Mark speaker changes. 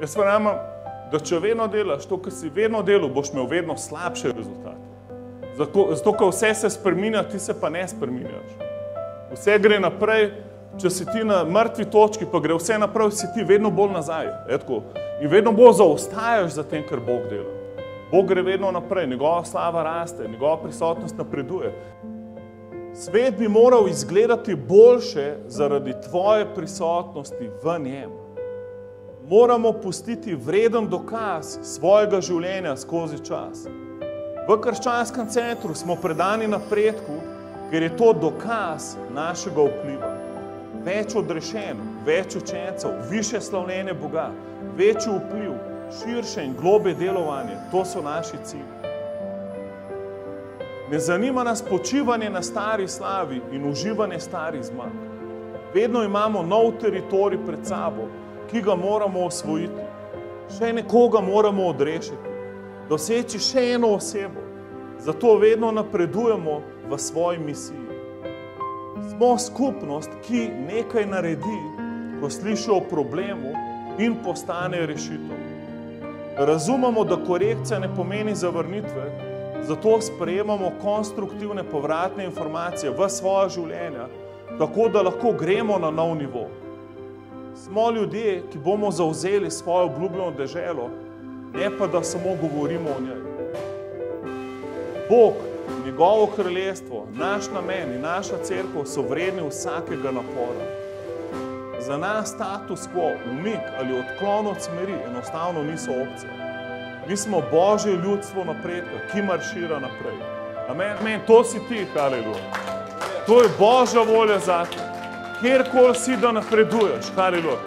Speaker 1: Jaz verjamem, da če vedno delaš to, kar si vedno delal, boš imel vedno slabše rezultate. Zato, ker vse se spreminja, ti se pa ne spreminjaš. Vse gre naprej, če si ti na mrtvi točki, pa gre vse naprej, si ti vedno bolj nazaj. In vedno bolj zaostajaš za tem, kar Bog dela. Bog gre vedno naprej, njegova slava raste, njegova prisotnost napreduje. Svet bi moral izgledati boljše zaradi tvoje prisotnosti v njem. Moramo pustiti vreden dokaz svojega življenja skozi čas. V krščanskem centru smo predani napredku, ker je to dokaz našega vpliva. Več odrešen, več učencev, više slavljenje Boga, večji vpliv, širše in globlje delovanje, to so naši cilji. Ne zanima nas počivanje na stari slavi in uživanje starih zmag. Vedno imamo nov teritorij pred sabo, ki ga moramo osvojiti. Še nekoga moramo odrešiti, doseči še eno osebo. Zato vedno napredujemo v svoji misiji. Smo skupnost, ki nekaj naredi, ko sliši o problemu in postane rešitev. Razumemo, da korekcija ne pomeni zavrnitve, zato sprejemamo konstruktivne povratne informacije v svoja življenja, tako da lahko gremo na nov nivo. Smo ljudje, ki bomo zavzeli svojo obljubljeno deželo, ne pa da samo govorimo o njej. Bog, njegovo kraljestvo, naš namen in naša cerkev so vredni vsakega napora. Za nas status quo, umik ali odklon od smeri enostavno niso opcije. Mi smo Božje ljudstvo napredka, ki maršira naprej. Amen. To si ti, haleluja. To je Božja volja zate. Kjerkoli si, da napreduješ, haleluja.